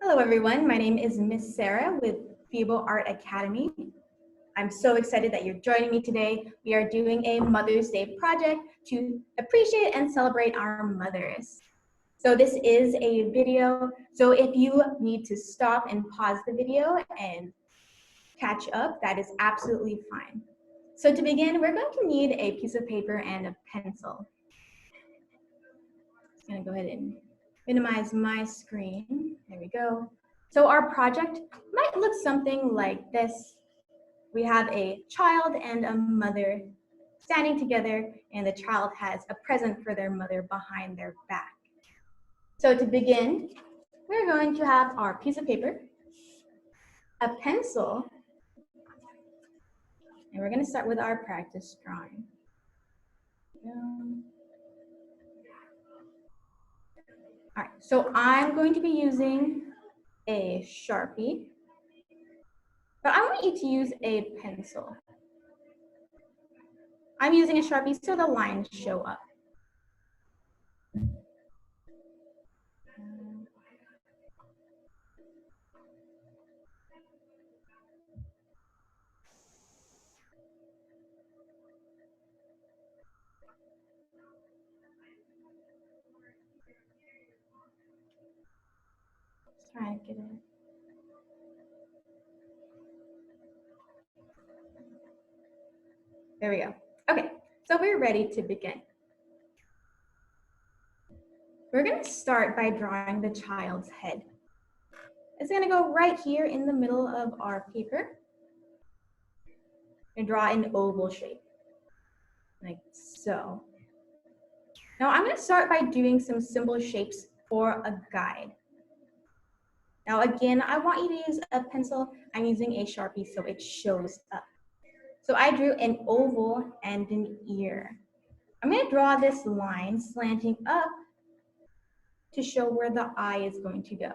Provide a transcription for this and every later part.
Hello everyone, my name is Miss Sarah with Febo Art Academy. I'm so excited that you're joining me today. We are doing a Mother's Day project to appreciate and celebrate our mothers. So this is a video, so if you need to stop and pause the video and catch up, that is absolutely fine. So to begin, we're going to need a piece of paper and a pencil. I'm just gonna go ahead and minimize my screen. There we go. So our project might look something like this. We have a child and a mother standing together, and the child has a present for their mother behind their back. So to begin, we're going to have our piece of paper, a pencil, and we're going to start with our practice drawing. All right, so I'm going to be using a Sharpie, but I want you to use a pencil. I'm using a Sharpie so the lines show up. Trying to get it. There we go. Okay, so we're ready to begin. We're going to start by drawing the child's head. It's going to go right here in the middle of our paper and draw an oval shape, like so. Now I'm going to start by doing some simple shapes for a guide. Now again, I want you to use a pencil. I'm using a Sharpie so it shows up. So I drew an oval and an ear. I'm going to draw this line slanting up to show where the eye is going to go.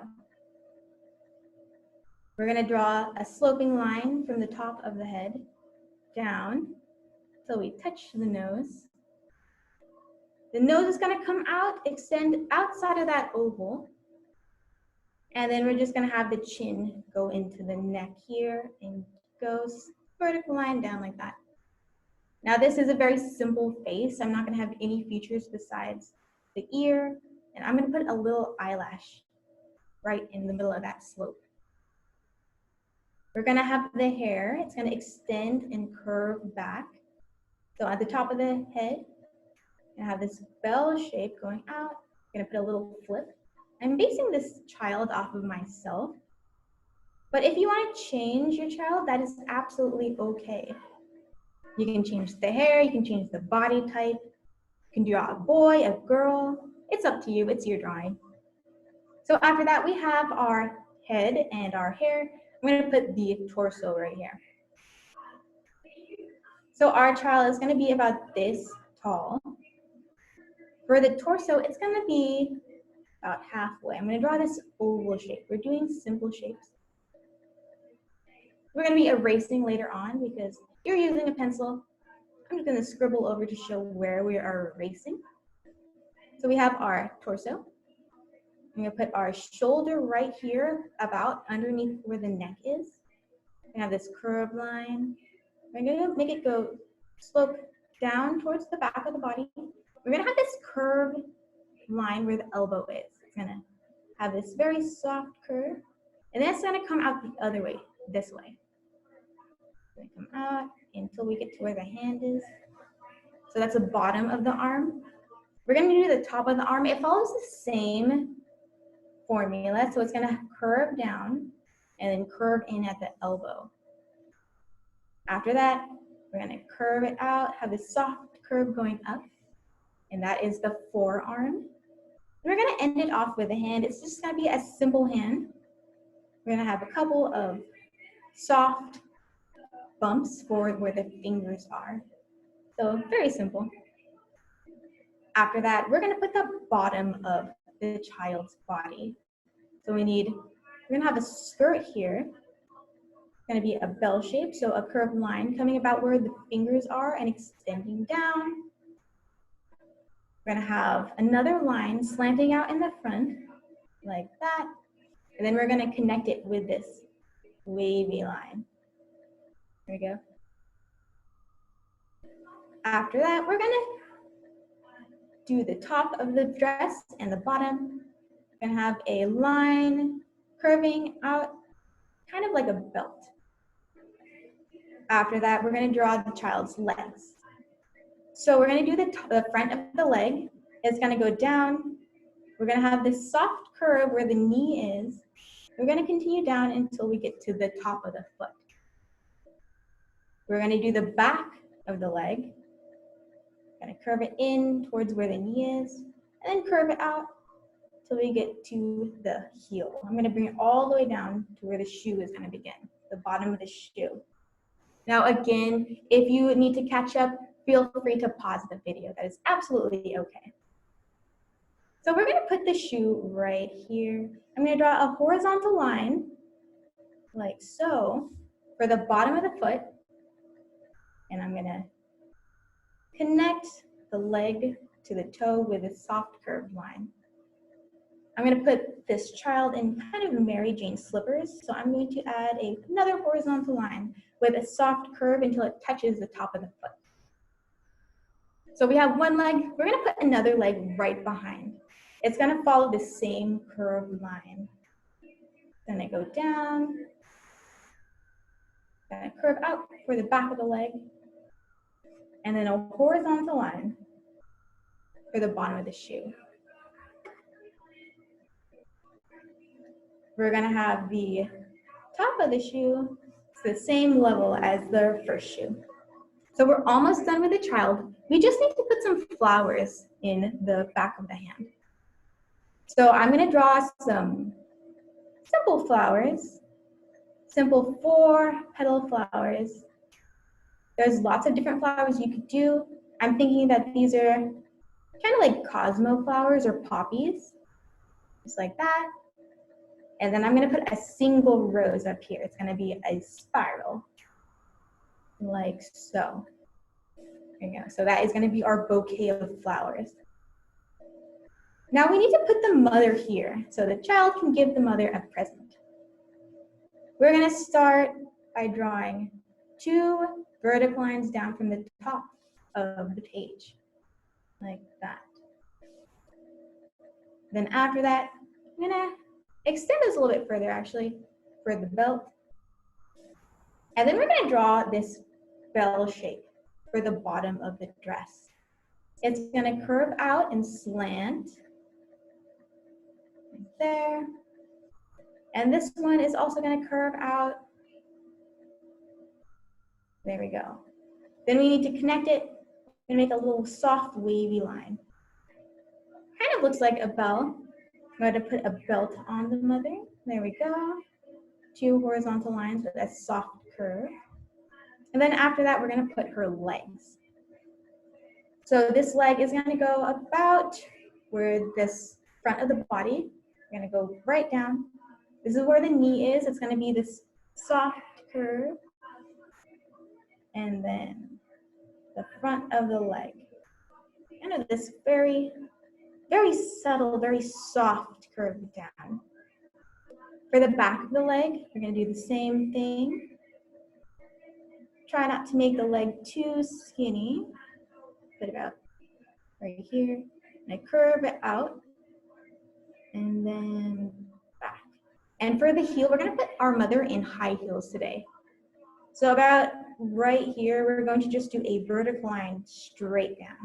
We're going to draw a sloping line from the top of the head down till we touch the nose. The nose is going to come out, extend outside of that oval. And then we're just going to have the chin go into the neck here and go vertical line down like that. Now this is a very simple face. I'm not going to have any features besides the ear. And I'm going to put a little eyelash right in the middle of that slope. We're going to have the hair. It's going to extend and curve back. So at the top of the head, I have this bell shape going out. I'm going to put a little flip. I'm basing this child off of myself. But if you want to change your child, that is absolutely okay. You can change the hair, you can change the body type. You can draw a boy, a girl. It's up to you, it's your drawing. So after that, we have our head and our hair. I'm going to put the torso right here. So our child is going to be about this tall. For the torso, it's going to be about halfway. I'm going to draw this oval shape. We're doing simple shapes. We're going to be erasing later on because you're using a pencil. I'm just going to scribble over to show where we are erasing. So we have our torso. I'm going to put our shoulder right here about underneath where the neck is. We have this curved line. We're going to make it go slope down towards the back of the body. We're going to have this curved line where the elbow is. It's going to have this very soft curve. And then it's going to come out the other way, this way. It's going to come out until we get to where the hand is. So that's the bottom of the arm. We're going to do the top of the arm. It follows the same formula. So it's going to curve down and then curve in at the elbow. After that, we're going to curve it out, have this soft curve going up. And that is the forearm. We're going to end it off with a hand. It's just going to be a simple hand. We're going to have a couple of soft bumps for where the fingers are. So very simple. After that, we're going to put the bottom of the child's body. So we're going to have a skirt here. It's going to be a bell shape, so a curved line coming about where the fingers are and extending down. We're going to have another line slanting out in the front, like that. And then we're gonna connect it with this wavy line. There we go. After that, we're gonna do the top of the dress and the bottom. We're gonna have a line curving out, kind of like a belt. After that, we're gonna draw the child's legs. So we're gonna do the front of the leg. It's gonna go down. We're gonna have this soft curve where the knee is. We're gonna continue down until we get to the top of the foot. We're gonna do the back of the leg. Gonna curve it in towards where the knee is, and then curve it out till we get to the heel. I'm gonna bring it all the way down to where the shoe is gonna begin, the bottom of the shoe. Now again, if you need to catch up, feel free to pause the video. That is absolutely okay. So we're gonna put the shoe right here. I'm gonna draw a horizontal line, like so, for the bottom of the foot. And I'm gonna connect the leg to the toe with a soft curved line. I'm gonna put this child in kind of Mary Jane slippers. So I'm going to add another horizontal line with a soft curve until it touches the top of the foot. So we have one leg, we're gonna put another leg right behind. It's gonna follow the same curved line. Then I go down, gonna curve out for the back of the leg, and then a horizontal line for the bottom of the shoe. We're gonna have the top of the shoe the same level as the first shoe. So we're almost done with the child. We just need to put some flowers in the back of the hand. So I'm gonna draw some simple flowers, simple 4-petal flowers. There's lots of different flowers you could do. I'm thinking that these are kind of like cosmo flowers or poppies, just like that. And then I'm gonna put a single rose up here. It's gonna be a spiral, like so. There you go. So that is gonna be our bouquet of flowers. Now we need to put the mother here so the child can give the mother a present. We're gonna start by drawing 2 vertical lines down from the top of the page, like that. Then after that, I'm gonna extend this a little bit further actually for the belt. And then we're gonna draw this bell shape for the bottom of the dress. It's gonna curve out and slant, right there. And this one is also gonna curve out. There we go. Then we need to connect it and make a little soft wavy line. Kind of looks like a bell. I'm going to put a belt on the mother. There we go. 2 horizontal lines with a soft curve. And then after that, we're going to put her legs. So this leg is going to go about where this front of the body. We're going to go right down. This is where the knee is. It's going to be this soft curve. And then the front of the leg. Kind of this very subtle, very soft curve down. For the back of the leg, we're going to do the same thing. Try not to make the leg too skinny. Put it about right here. And I curve it out. And then back. And for the heel, we're going to put our mother in high heels today. So about right here, we're going to just do a vertical line straight down.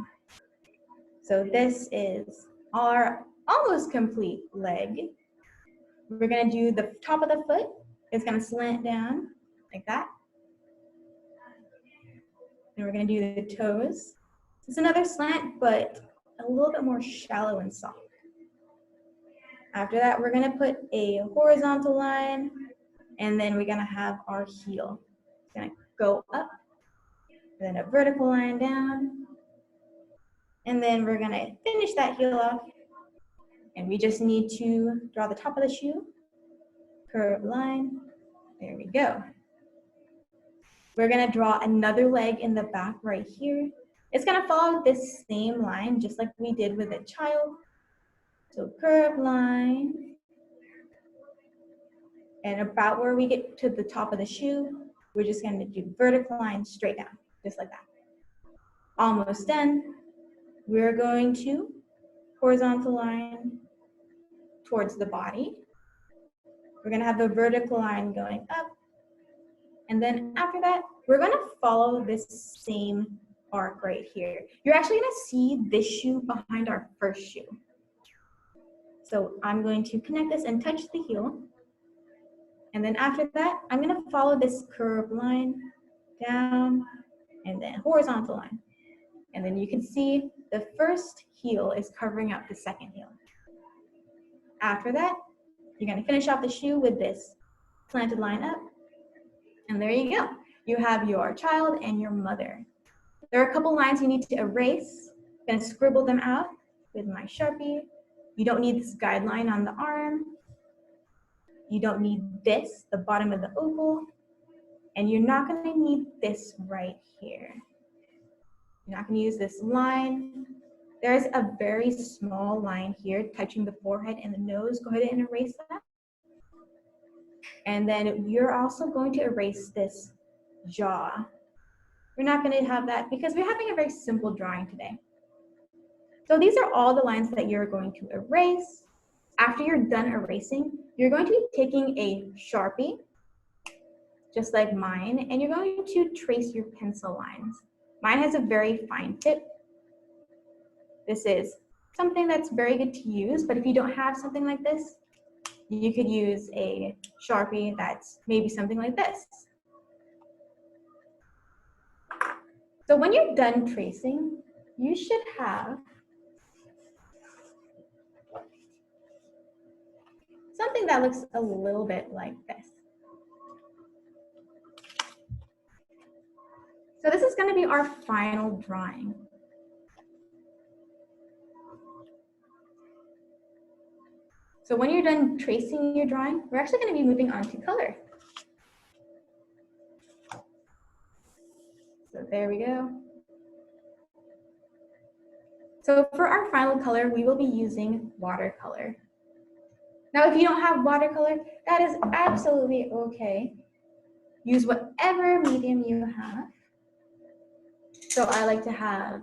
So this is our almost complete leg. We're gonna do the top of the foot. It's gonna slant down like that. And we're gonna do the toes. It's another slant, but a little bit more shallow and soft. After that, we're gonna put a horizontal line, and then we're gonna have our heel. It's gonna go up, and then a vertical line down, and then we're gonna finish that heel off. And we just need to draw the top of the shoe, curved line, there we go. We're gonna draw another leg in the back right here. It's gonna follow this same line, just like we did with the child. So curved line, And about where we get to the top of the shoe, we're just going to do vertical line straight down, just like that. Almost done. We're going to horizontal line towards the body. We're going to have the vertical line going up. And then after that, we're going to follow this same arc right here. You're actually going to see this shoe behind our first shoe. So I'm going to connect this and touch the heel. And then after that, I'm going to follow this curved line down and then horizontal line. And then you can see the first heel is covering up the second heel. After that, you're going to finish off the shoe with this slanted line up. And there you go. You have your child and your mother. There are a couple lines you need to erase. I'm going to scribble them out with my Sharpie. You don't need this guideline on the arm. You don't need this, the bottom of the oval. And you're not going to need this right here. You're not going to use this line. There's a very small line here touching the forehead and the nose. Go ahead and erase that. And then you're also going to erase this jaw. We're not going to have that because we're having a very simple drawing today. So these are all the lines that you're going to erase. After you're done erasing, you're going to be taking a Sharpie, just like mine, and you're going to trace your pencil lines. Mine has a very fine tip. This is something that's very good to use, but if you don't have something like this, you could use a Sharpie that's maybe something like this. So when you're done tracing, you should have something that looks a little bit like this. So this is going to be our final drawing. So when you're done tracing your drawing, we're actually going to be moving on to color. So there we go. So for our final color, we will be using watercolor. Now, if you don't have watercolor, that is absolutely okay. Use whatever medium you have. So I like to have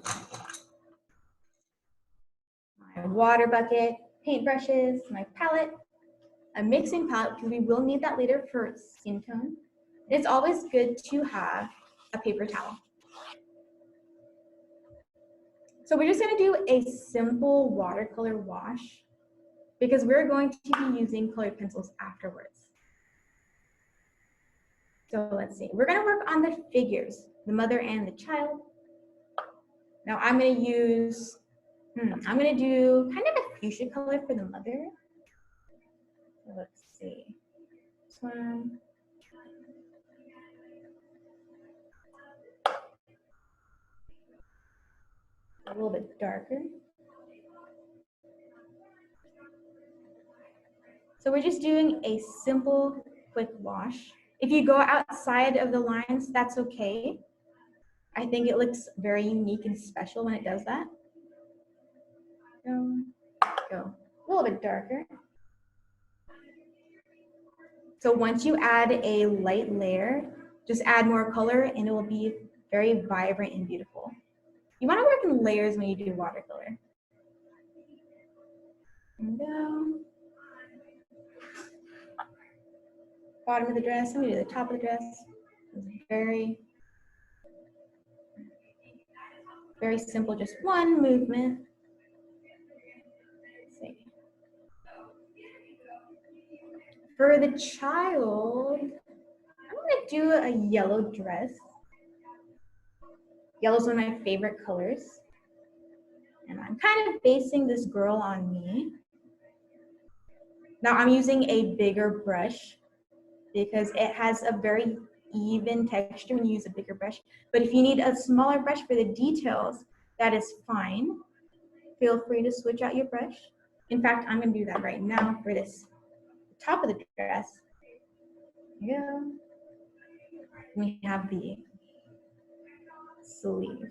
my water bucket, paintbrushes, my palette, a mixing palette, because we will need that later for skin tone. It's always good to have a paper towel. So we're just going to do a simple watercolor wash because we're going to be using colored pencils afterwards. So let's see, we're going to work on the figures, the mother and the child. Now I'm going to use, I'm going to do kind of a fuchsia color for the mother. So let's see, this one. A little bit darker. So we're just doing a simple, quick wash. If you go outside of the lines, that's okay. I think it looks very unique and special when it does that. Go a little bit darker. So once you add a light layer, just add more color and it will be very vibrant and beautiful. You want to work in layers when you do watercolor. And go. Bottom of the dress, I'm going to do the top of the dress. Very simple, just one movement. Let's see. For the child, I'm going to do a yellow dress. Yellow is one of my favorite colors. And I'm kind of basing this girl on me. Now I'm using a bigger brush because it has a very even texture when you use a bigger brush. But if you need a smaller brush for the details, that is fine. Feel free to switch out your brush. In fact, I'm going to do that right now for this top of the dress. Yeah. We have the sleeve.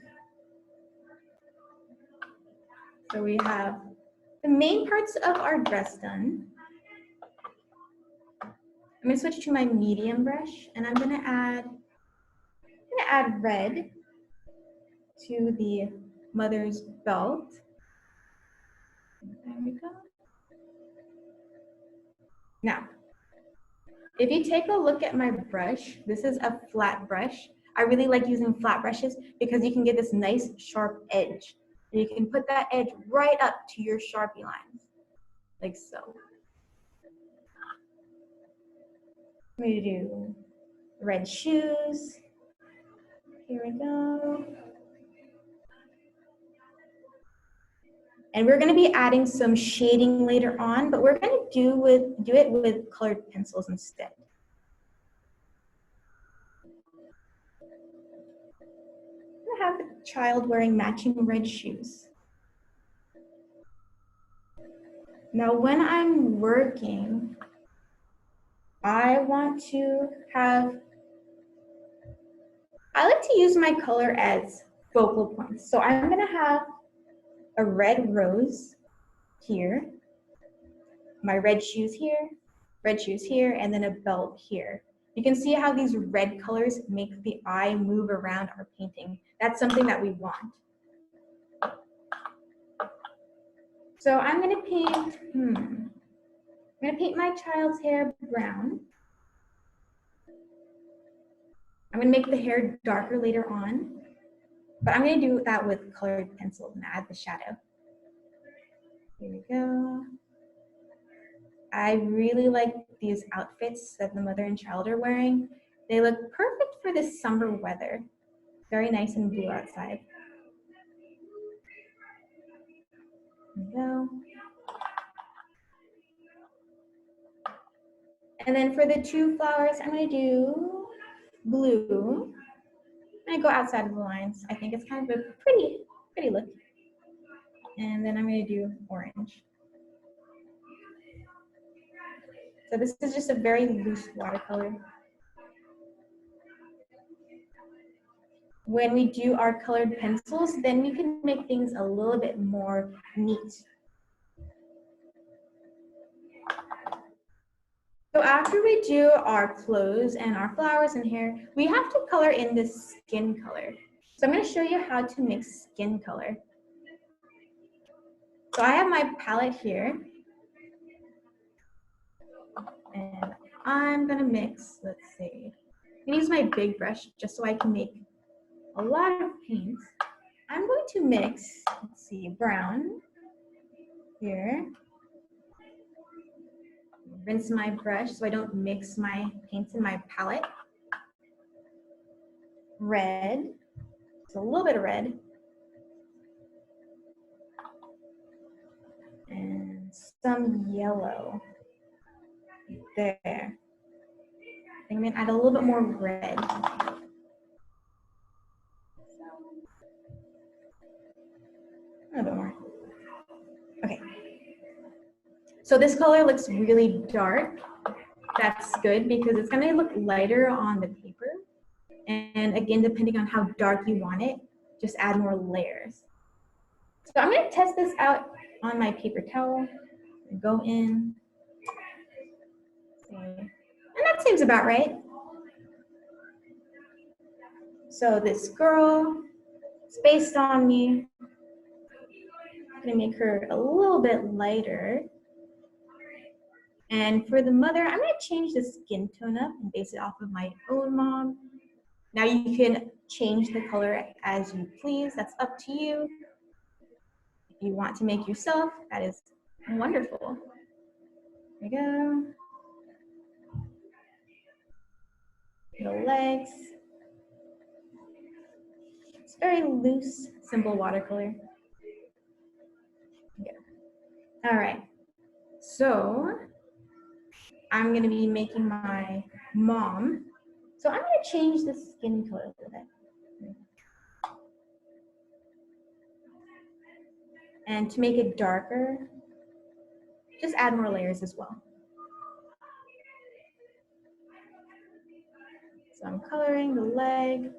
So we have the main parts of our dress done. I'm gonna switch to my medium brush and I'm gonna add red to the mother's belt. There we go. Now, if you take a look at my brush, this is a flat brush. I really like using flat brushes because you can get this nice sharp edge. And you can put that edge right up to your Sharpie lines, like so. I'm gonna do red shoes. Here we go. And we're gonna be adding some shading later on, but we're gonna do it with colored pencils instead. I have a child wearing matching red shoes. Now, when I'm working, I like to use my color as focal points. So I'm gonna have a red rose here, my red shoes here, and then a belt here. You can see how these red colors make the eye move around our painting. That's something that we want. So I'm gonna paint my child's hair brown. I'm gonna make the hair darker later on, but I'm gonna do that with colored pencils and add the shadow. Here we go. I really like these outfits that the mother and child are wearing. They look perfect for this summer weather. Very nice and blue outside. There we go. And then for the two flowers, I'm gonna do blue. I'm gonna go outside of the lines. I think it's kind of a pretty look. And then I'm gonna do orange. So this is just a very loose watercolor. When we do our colored pencils, then we can make things a little bit more neat. So after we do our clothes and our flowers and hair, we have to color in this skin color. So I'm going to show you how to mix skin color. So I have my palette here. And I'm going to mix, let's see. I'm going to use my big brush just so I can make a lot of paints. I'm going to mix, let's see, brown here. Rinse my brush so I don't mix my paints in my palette. Red, so a little bit of red. And some yellow. There. I think I'm gonna add a little bit more red. A little bit more. Okay. So this color looks really dark. That's good because it's gonna look lighter on the paper. And again, depending on how dark you want it, just add more layers. So I'm gonna test this out on my paper towel. Go in. And that seems about right. So this girl is based on me. I'm gonna make her a little bit lighter. And for the mother, I'm gonna change the skin tone up and base it off of my own mom. Now you can change the color as you please, that's up to you. If you want to make yourself, that is wonderful. There we go. The legs. It's very loose, simple watercolor. Yeah. All right, so I'm gonna be making my mom. So I'm gonna change the skin color a little bit. And to make it darker, just add more layers as well. So I'm coloring the leg.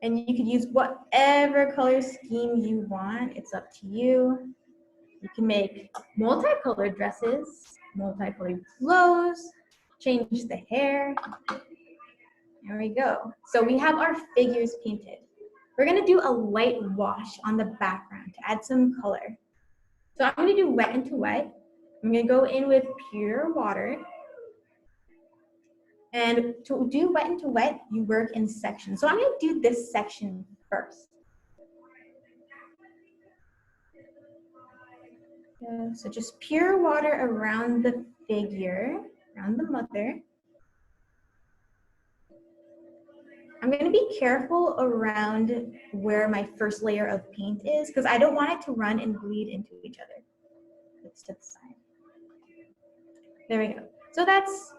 And you could use whatever color scheme you want. It's up to you. You can make multicolored dresses, multicolored clothes, change the hair. There we go. So we have our figures painted. We're gonna do a light wash on the background to add some color. So I'm gonna do wet into wet. I'm gonna go in with pure water. And to do wet into wet, you work in sections. So I'm gonna do this section first. So just pure water around the figure, around the mother. I'm going to be careful around where my first layer of paint is because I don't want it to run and bleed into each other. Let's to the side. There we go. So that's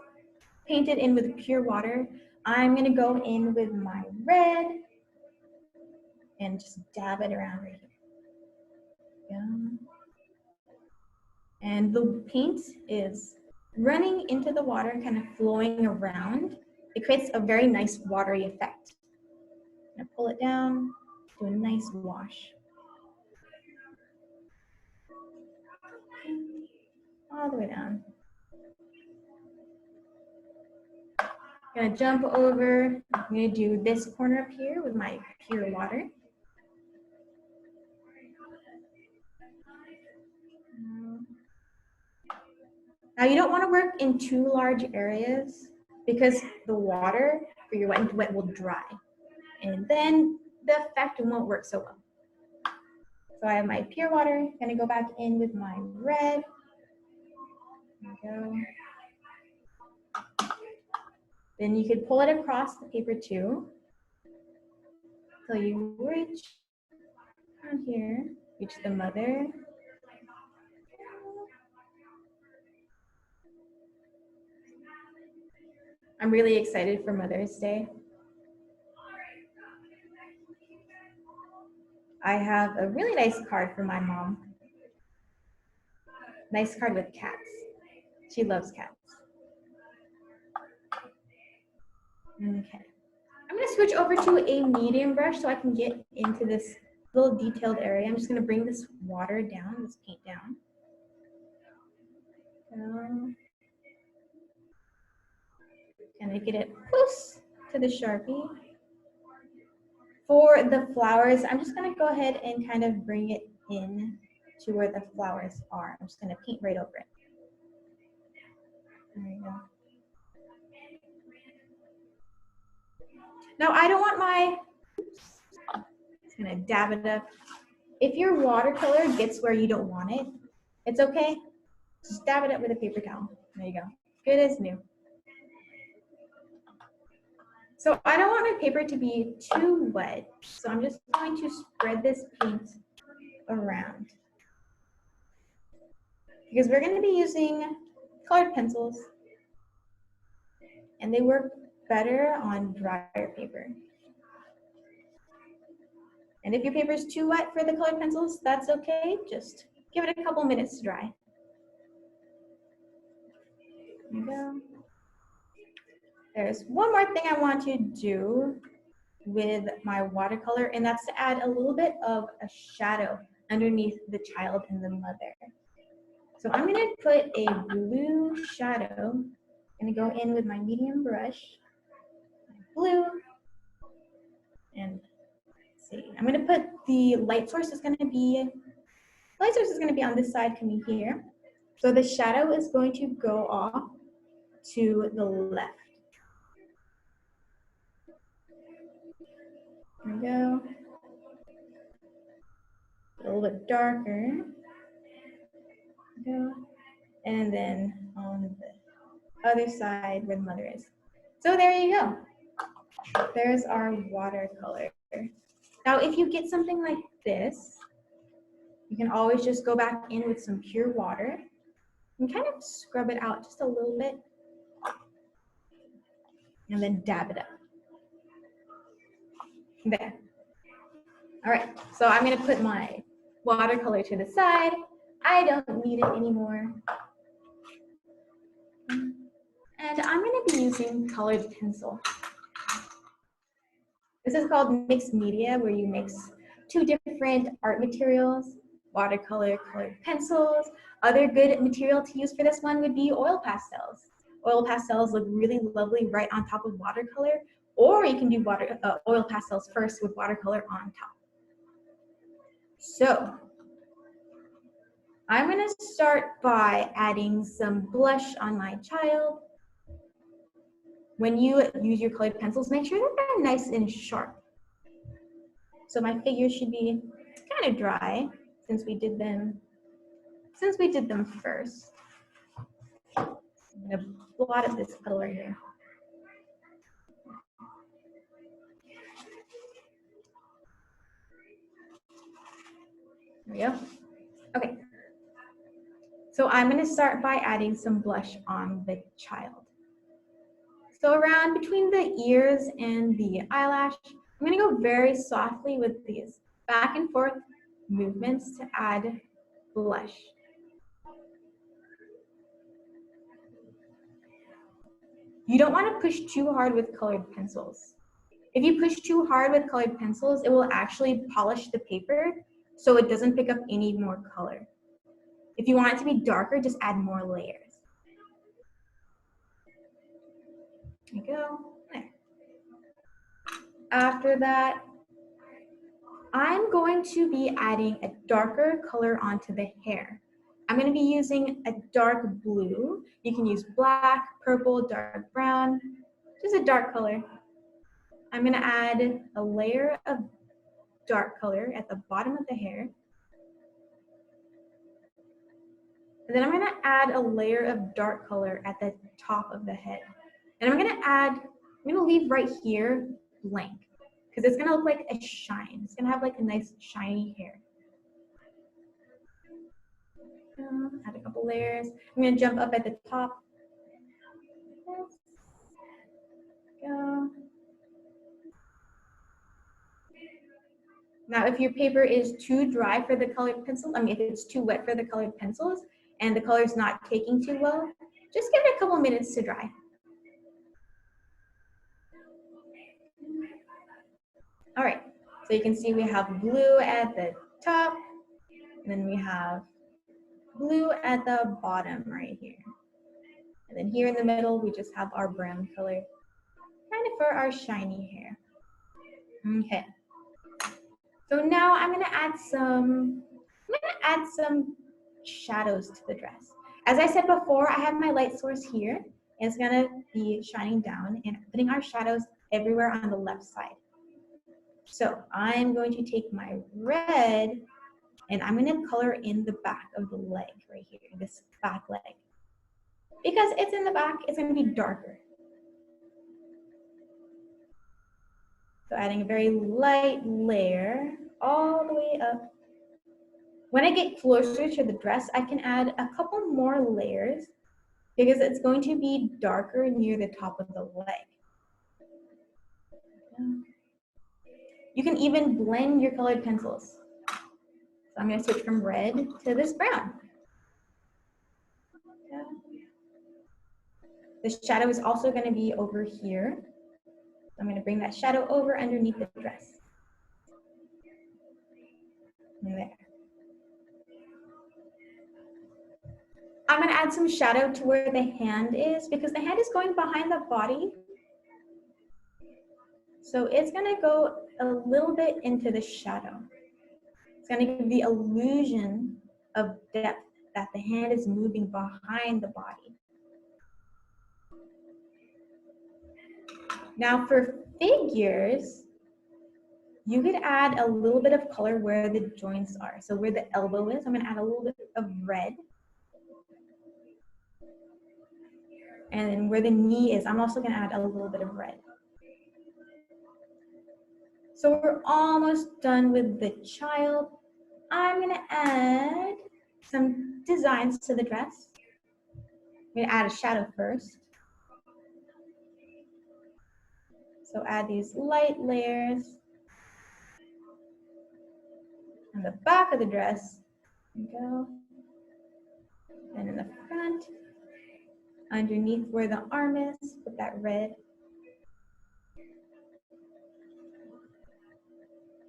painted in with pure water. I'm going to go in with my red and just dab it around right here. Yeah. And the paint is running into the water, kind of flowing around. It creates a very nice watery effect. I'm gonna pull it down, do a nice wash. All the way down. I'm gonna jump over. I'm gonna do this corner up here with my pure water. Now you don't want to work in too large areas because the water for your wet into wet will dry. And then the effect won't work so well. So I have my pure water, gonna go back in with my red. There we go. Then you could pull it across the paper too. Till you reach down here, reach the mother. I'm really excited for Mother's Day. I have a really nice card for my mom. Nice card with cats. She loves cats. Okay. I'm gonna switch over to a medium brush so I can get into this little detailed area. I'm just gonna bring this water down, this paint down. Gonna get it close to the Sharpie. For the flowers, I'm just gonna go ahead and kind of bring it in to where the flowers are. I'm just gonna paint right over it. There you go. Now I don't want my, just gonna dab it up. If your watercolor gets where you don't want it, it's okay. Just dab it up with a paper towel. There you go. Good as new. So I don't want my paper to be too wet. So I'm just going to spread this paint around. Because we're going to be using colored pencils. And they work better on drier paper. And if your paper is too wet for the colored pencils, that's okay. Just give it a couple minutes to dry. There you go. There's one more thing I want to do with my watercolor, and that's to add a little bit of a shadow underneath the child and the mother. So I'm going to put a blue shadow. I'm going to go in with my medium brush, blue, and let's see. I'm going to put the light source is going to be on this side coming here. So the shadow is going to go off to the left. There we go. A little bit darker. There we go. And then on the other side where the mother is. So there you go. There's our watercolor. Now, if you get something like this, you can always just go back in with some pure water and kind of scrub it out just a little bit. And then dab it up. There. All right, so I'm gonna put my watercolor to the side. I don't need it anymore. And I'm gonna be using colored pencil. This is called mixed media, where you mix two different art materials. watercolor colored pencils. Other good material to use for this one would be oil pastels. Oil pastels look really lovely right on top of watercolor, or you can do oil pastels first with watercolor on top. So I'm gonna start by adding some blush on my child. When you use your colored pencils, make sure that they're nice and sharp. So my figures should be kind of dry since we did them first. I'm gonna blot up this color here. There we go. Okay. So I'm gonna start by adding some blush on the child. So around between the ears and the eyelash, I'm gonna go very softly with these back and forth movements to add blush. You don't want to push too hard with colored pencils. If you push too hard with colored pencils, it will actually polish the paper so it doesn't pick up any more color. If you want it to be darker, just add more layers. There you go. There. After that, I'm going to be adding a darker color onto the hair. I'm going to be using a dark blue. You can use black, purple, dark brown, just a dark color. I'm going to add a layer of dark color at the bottom of the hair. And then I'm going to add a layer of dark color at the top of the head. And I'm going to leave right here blank because it's going to look like a shine. It's going to have like a nice shiny hair. Add a couple layers. I'm going to jump up at the top. Go. Now, if your paper is too dry for the colored pencil, if it's too wet for the colored pencils and the color's not taking too well, just give it a couple minutes to dry. All right, so you can see we have blue at the top, and then we have blue at the bottom right here. And then here in the middle, we just have our brown color, kind of for our shiny hair. Okay. So now I'm gonna add some shadows to the dress. As I said before, I have my light source here. It's gonna be shining down and putting our shadows everywhere on the left side. So I'm going to take my red and I'm gonna color in the back of the leg right here, this back leg. Because it's in the back, it's gonna be darker. So adding a very light layer all the way up. When I get closer to the dress, I can add a couple more layers because it's going to be darker near the top of the leg. You can even blend your colored pencils. So I'm going to switch from red to this brown. The shadow is also going to be over here. So I'm going to bring that shadow over underneath the dress. And there. I'm going to add some shadow to where the hand is because the hand is going behind the body. So it's going to go a little bit into the shadow. It's going to give the illusion of depth that the hand is moving behind the body. Now for figures, you could add a little bit of color where the joints are. So where the elbow is, I'm going to add a little bit of red. And then where the knee is, I'm also going to add a little bit of red. So we're almost done with the child. I'm going to add some designs to the dress. I'm going to add a shadow first. So add these light layers on the back of the dress. There we go. And in the front, underneath where the arm is, with that red.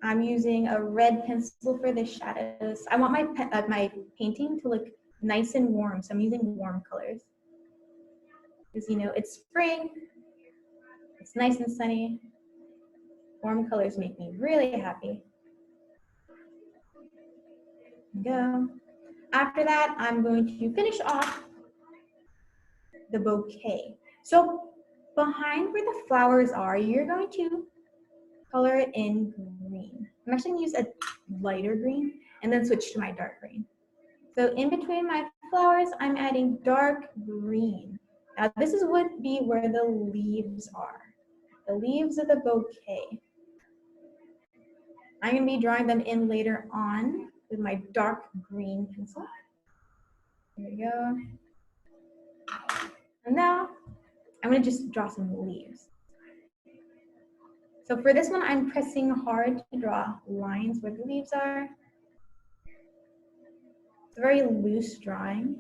I'm using a red pencil for the shadows. I want my painting to look nice and warm, so I'm using warm colors. Because you know, it's spring, it's nice and sunny. Warm colors make me really happy. Go. After that, I'm going to finish off the bouquet. So behind where the flowers are, you're going to color it in green. I'm actually going to use a lighter green and then switch to my dark green. So in between my flowers, I'm adding dark green. Now this would be where the leaves are. The leaves of the bouquet. I'm going to be drawing them in later on with my dark green pencil. There we go. And now I'm going to just draw some leaves. So for this one, I'm pressing hard to draw lines where the leaves are. It's a very loose drawing.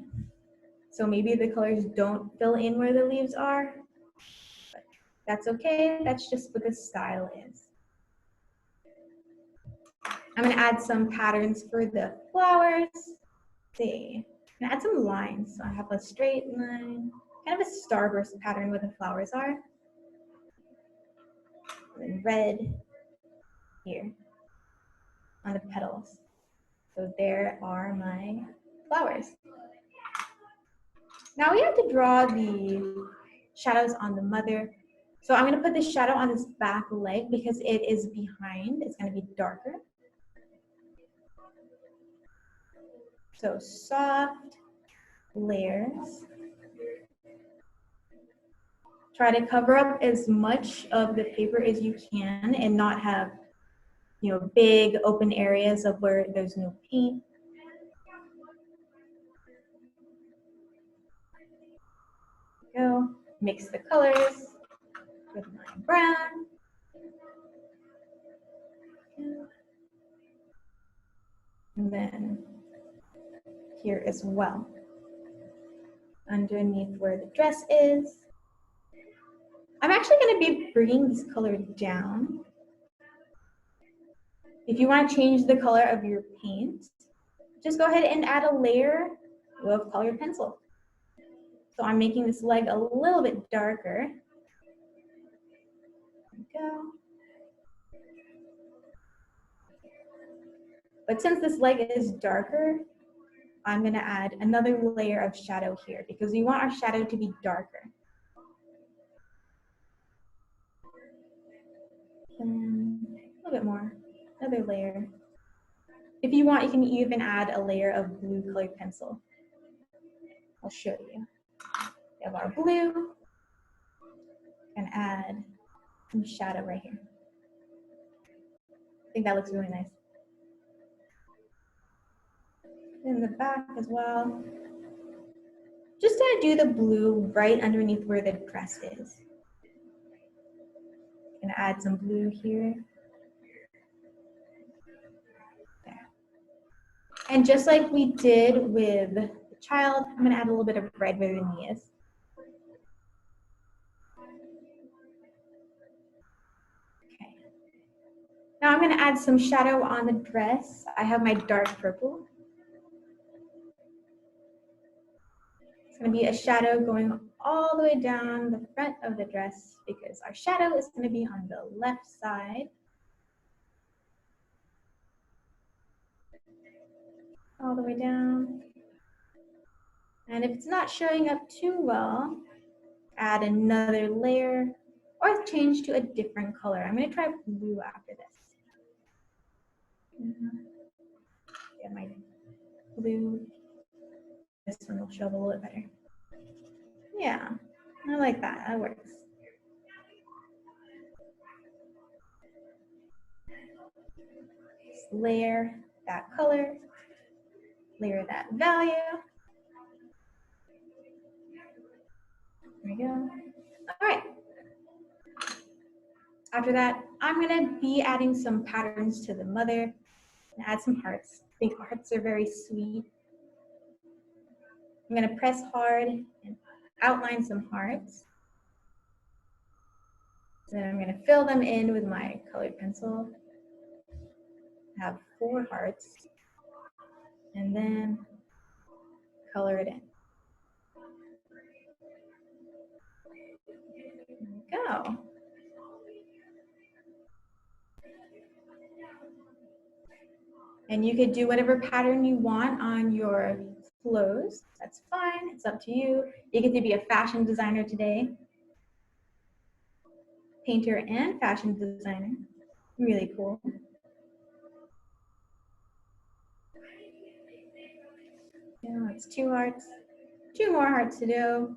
So maybe the colors don't fill in where the leaves are. But that's okay. That's just what the style is. I'm going to add some patterns for the flowers. Let's see. I'm going to add some lines. So I have a straight line, kind of a starburst pattern where the flowers are. And then red here on the petals. So there are my flowers. Now we have to draw the shadows on the mother. So I'm going to put the shadow on this back leg because it is behind. It's going to be darker. So soft layers. Try to cover up as much of the paper as you can and not have, you know, big open areas of where there's no paint. Go. Mix the colors with my brown. And then here as well. Underneath where the dress is. I'm actually going to be bringing this color down. If you want to change the color of your paint, just go ahead and add a layer of colored pencil. So I'm making this leg a little bit darker. There we go. But since this leg is darker, I'm going to add another layer of shadow here because we want our shadow to be darker. And a little bit more, another layer. If you want, you can even add a layer of blue colored pencil. I'll show you. We have our blue, and add some shadow right here. I think that looks really nice. In the back as well. Just gonna do the blue right underneath where the dress is. Gonna add some blue here. There. And just like we did with the child, I'm gonna add a little bit of red where the knee is. Okay. Now I'm gonna add some shadow on the dress. I have my dark purple. It's going to be a shadow going all the way down the front of the dress because our shadow is going to be on the left side. All the way down. And if it's not showing up too well, add another layer or change to a different color. I'm going to try blue after this. Get my blue. This one will show up a little bit better. Yeah, I like that. That works. Just layer that color, layer that value. There we go. All right. After that, I'm going to be adding some patterns to the mother and add some hearts. I think hearts are very sweet. I'm going to press hard and outline some hearts. Then I'm going to fill them in with my colored pencil. have 4 hearts, and then color it in. There we go. And you could do whatever pattern you want on your clothes. That's fine, it's up to you. You get to be a fashion designer today. Painter and fashion designer. Really cool. Yeah, that's 2 hearts. 2 more hearts to do.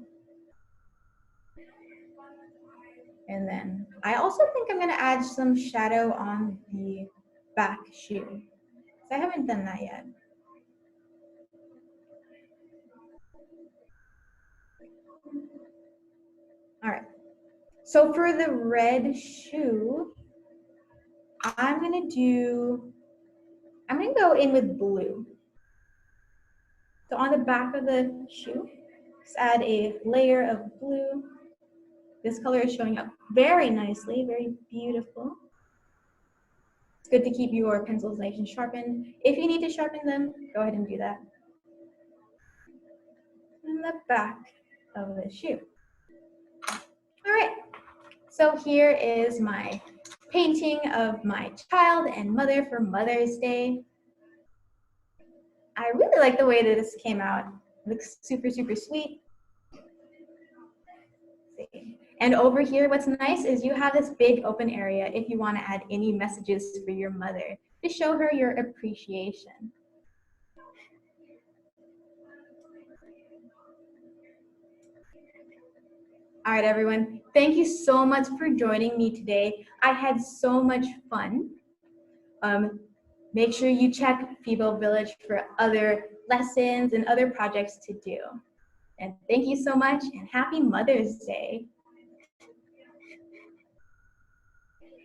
And then I also think I'm gonna add some shadow on the back shoe. I haven't done that yet. All right. So for the red shoe, I'm gonna go in with blue. So on the back of the shoe, just add a layer of blue. This color is showing up very nicely, very beautiful. It's good to keep your pencils nice and sharpened. If you need to sharpen them, go ahead and do that. And the back of the shoe. All right, so here is my painting of my child and mother for Mother's Day. I really like the way that this came out. It looks super, super sweet. And over here, what's nice is you have this big open area if you want to add any messages for your mother to show her your appreciation. All right, everyone. Thank you so much for joining me today. I had so much fun. Make sure you check Phoebo Village for other lessons and other projects to do. And thank you so much, and happy Mother's Day.